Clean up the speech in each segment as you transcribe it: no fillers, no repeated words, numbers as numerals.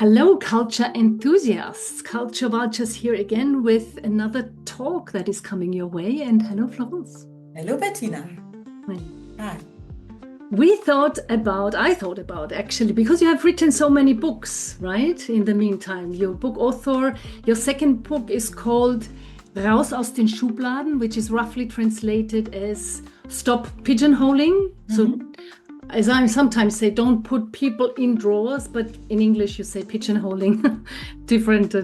Hello, culture enthusiasts. Culture Vultures here again with another talk that is coming your way. And hello, Florence. Hello, Bettina. Hi. Hi. I thought about actually, because you have written so many books, right? In the meantime, your book author, your second book is called Raus aus den Schubladen, which is roughly translated as Stop Pigeon-holing. So as I sometimes say, don't put people in drawers, but in English you say pigeon-holing. different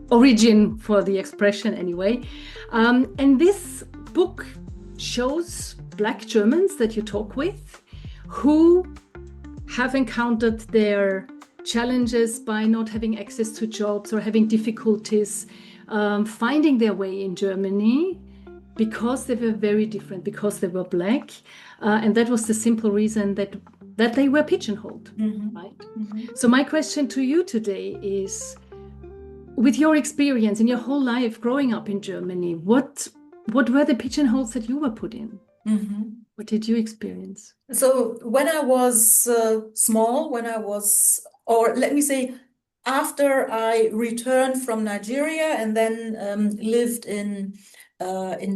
origin for the expression anyway. And this book shows Black Germans that you talk with who have encountered their challenges by not having access to jobs or having difficulties finding their way in Germany because they were very different, because they were Black. And that was the simple reason that they were pigeonholed, right? So my question to you today is, with your experience in your whole life growing up in Germany, what were the pigeonholes that you were put in? What did you experience? So when I was small, or let me say, after I returned from Nigeria and then lived in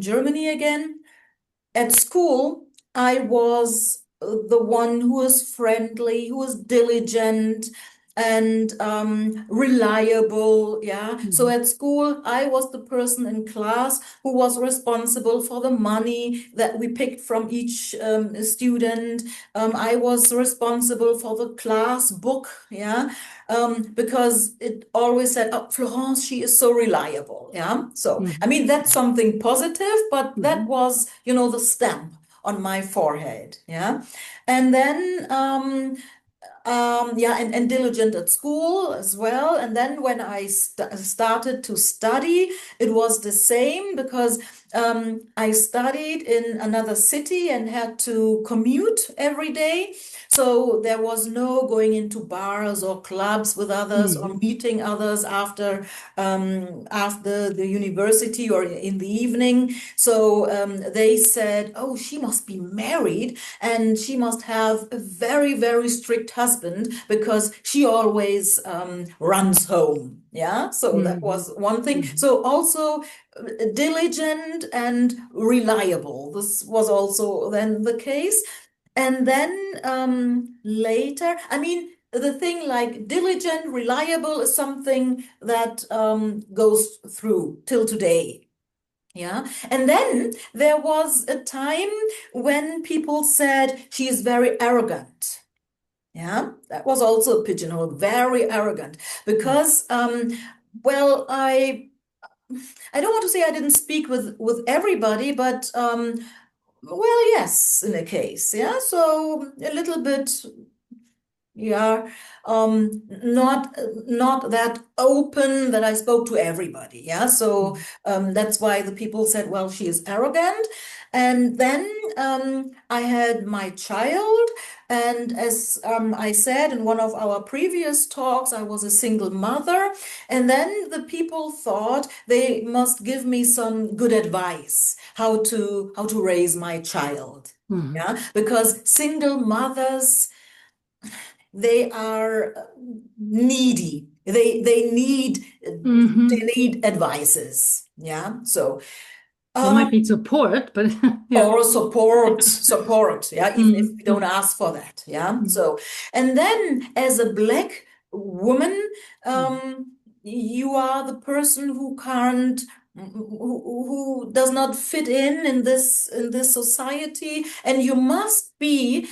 Germany again, at school, I was the one who was friendly, who was diligent and reliable. Yeah. So at school, I was the person in class who was responsible for the money that we picked from each student. I was responsible for the class book. Yeah. Because it always said, oh, Florence, she is so reliable. Yeah. So, I mean, that's something positive, but that was, the stamp on my forehead. Yeah. And then, and diligent at school as well. And then when I started to study, it was the same because I studied in another city and had to commute every day. So there was no going into bars or clubs with others or meeting others after the university or in the evening. So they said, oh, she must be married and she must have a very, very strict husband because she always runs home. Yeah, so that was one thing. So also diligent and reliable. This was also then the case. And then later, I mean, the thing like diligent, reliable is something that goes through till today. Yeah. And then there was a time when people said she is very arrogant. Yeah, that was also a pigeonhole, very arrogant, because well, I don't want to say I didn't speak with everybody, but well, yes, in a case, yeah. So a little bit, yeah, not that open that I spoke to everybody, yeah. So that's why the people said, well, she is arrogant. And then I had my child, and as I said in one of our previous talks, I was a single mother. And then the people thought they must give me some good advice how to raise my child. Yeah, because single mothers, they are needy. They need advices. Yeah. So There might be support, but yeah. or support. Yeah, even if we don't ask for that. Yeah. So, and then as a Black woman, you are the person who can't, who does not fit in this society, and you must be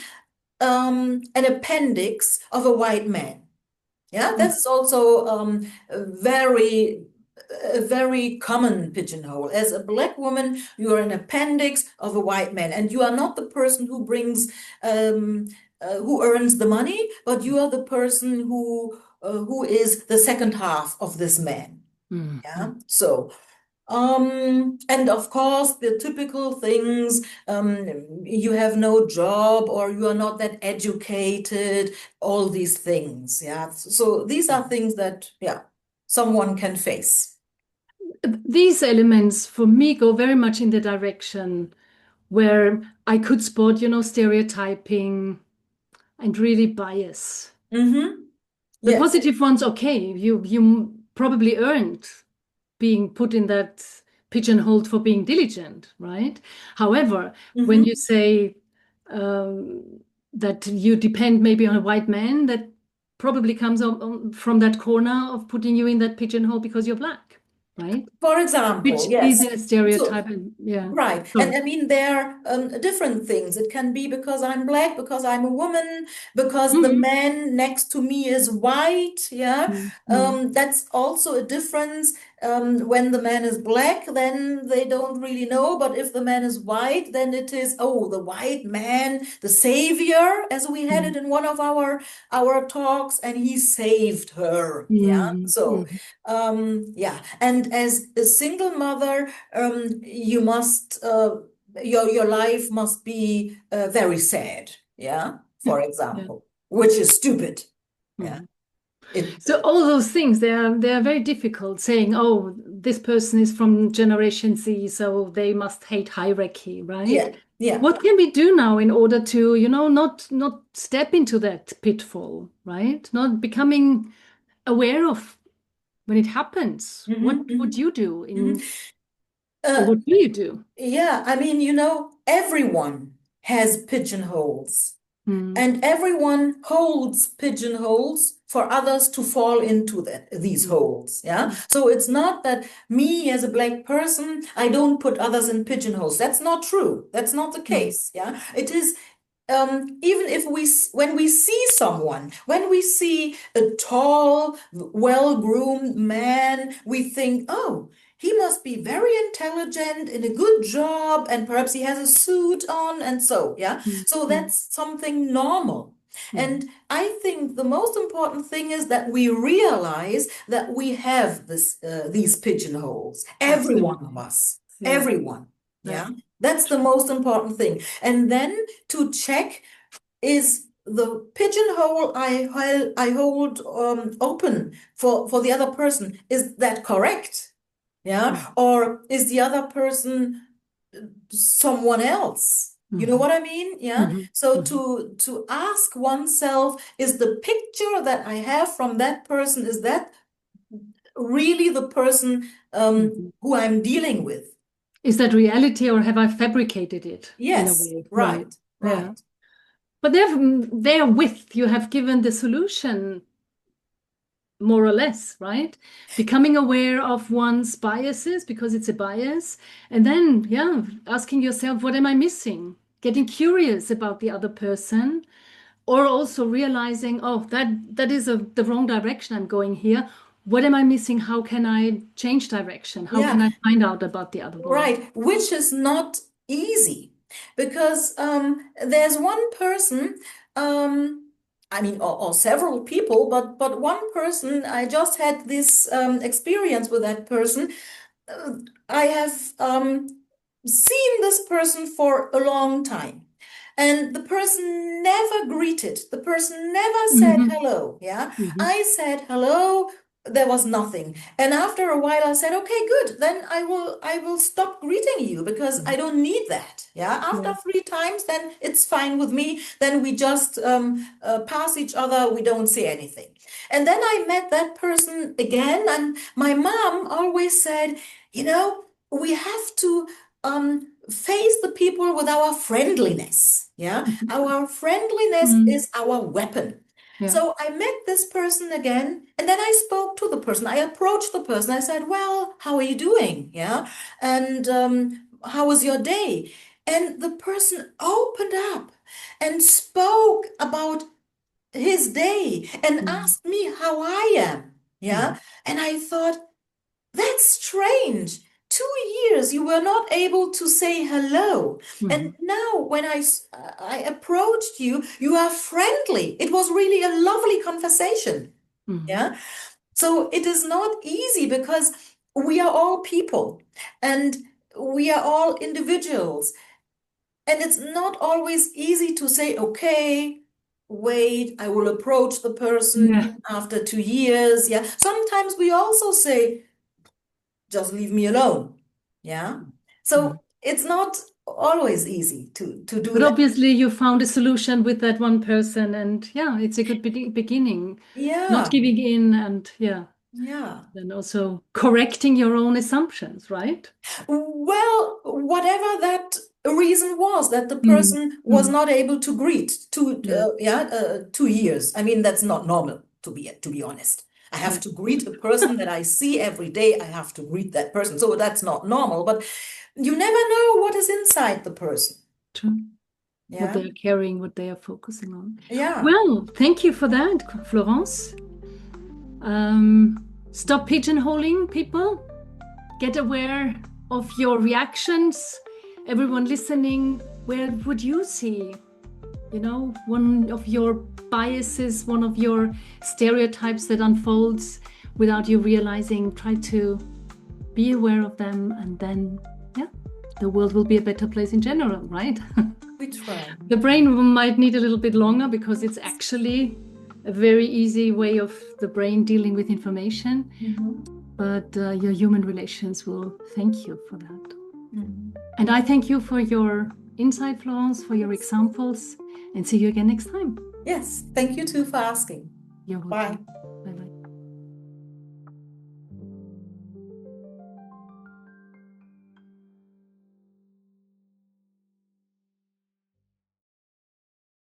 an appendix of a white man. Yeah, that's also a very common pigeonhole. As a Black woman, you are an appendix of a white man, and you are not the person who brings, who earns the money, but you are the person who is the second half of this man. Yeah, so. And of course, the typical things, you have no job or you are not that educated, all these things. Yeah. So these are things that, yeah, someone can face. These elements for me go very much in the direction where I could spot, stereotyping and really bias. The Yes. positive ones, okay, you probably earned being put in that pigeonholed for being diligent, right? However, when Hmm. you say that you depend maybe on a white man, that probably comes from that corner of putting you in that pigeonhole because you're black, right? For example, Which is yes. a So, stereotype, and yeah. right. And Sorry. I mean, there are different things. It can be because I'm black, because I'm a woman, because the Mhm. man next to me is white. Yeah. Mhm. That's also a difference. When the man is black, then they don't really know. But if the man is white, then it is, oh, the white man, the savior, as we had it Mhm. in one of our talks, and he saved her. Yeah. Mhm. So, Mhm. yeah. And as a single mother, you must your life must be very sad, yeah, Yeah. for Yeah. example, which is stupid. Yeah. Mhm. It So all those things, they are very difficult saying, oh, this person is from Generation Z, so they must hate hierarchy, right? Yeah, yeah. What can we do now in order to, not step into that pitfall, right? Not becoming aware of when it happens. What Hmm. would Hmm. you do Hmm. or uh, what do you do? yeah, I mean, everyone has pigeonholes. Mm, And everyone holds pigeonholes for others to fall into these mm, holes. Yeah. mm, So it's not that me as a black person, I don't put others in pigeonholes. That's not true. That's not the mm, case. Yeah. It is even if when we see someone, when we see a tall, well-groomed man, we think, oh, he must be very intelligent in a good job, and perhaps he has a suit on, and so, yeah. mm, So mm, that's something normal. mm. And I think the most important thing is that we realize that we have these pigeonholes. Every one of Absolutely. us, Yeah. everyone. Yeah. Yeah. That's the most important thing. And then to check, is the pigeonhole I hold open for the other person, is that correct? Yeah. Mm, Or is the other person someone else? You know mhm, what I mean? Yeah. mhm, So mhm, to ask oneself, is the picture that I have from that person, is that really the person mhm. who I'm dealing with? Is that reality or have I fabricated it in a Yes, way? Right. right, Yeah. right. But therewith, you have given the solution, more or less, right? Becoming aware of one's biases because it's a bias. And then, yeah, asking yourself, what am I missing? Getting curious about the other person, or also realizing, oh, that is the wrong direction I'm going here. What am I missing? How can I change direction? How can Yeah, I find out about the other one? right, which is not easy because there's one person, I mean, or several people, but one person, I just had this experience with that person. Uh, I have seen this person for a long time. And the person never greeted. The person never said Hmm. hello. Yeah. Hmm. I said hello. There was nothing. And after a while I said, okay, good. Then I will stop greeting you because I don't need that. Yeah. After Yeah. 3 times, then it's fine with me. Then we just pass each other. We don't say anything. And then I met that person again, and my mom always said, we have to face the people with our friendliness. Yeah, our friendliness Mm. is our weapon. Yeah. So I met this person again, and then I spoke to the person. I approached the person. I said, "Well, how are you doing? Yeah, and how was your day?" And the person opened up and spoke about his day and Mm. asked me how I am. Mm. Yeah. And I thought, that's strange. 2 years you were not able to say hello. And Mm. now when I approached you, you are friendly. It was really a lovely conversation. Mm. Yeah. So it is not easy because we are all people and we are all individuals. And it's not always easy to say, okay, wait, I will approach the person Yeah. after 2 years. Yeah. Sometimes we also say, just leave me alone. Yeah. Mm. So it's not always easy to do But that. obviously you found a solution with that one person, and yeah, it's a good beginning. Yeah, Not giving in, and yeah, yeah. and also correcting your own assumptions, right? Well, whatever that reason was, that the Mm, person was mm, not able to greet yeah, 2 years. I mean, that's not normal, to be honest. I have yeah, to greet a person that I see every day. I have to greet that person. So that's not normal, but you never know what is inside the person. true. What Yeah. they are carrying, what they are focusing on. Yeah. Well, thank you for that, Florence. Stop pigeonholing, people. Get aware of your reactions. Everyone listening, where would you see, one of your biases, one of your stereotypes that unfolds without you realizing? Try to be aware of them, and then, yeah, the world will be a better place in general, right? We try. The brain might need a little bit longer because it's actually a very easy way of the brain dealing with information. But your human relations will thank you for that. And I thank you for your insight, Florence, for your examples, and see you again next time. Yes. Thank you too for asking. You're welcome. Bye.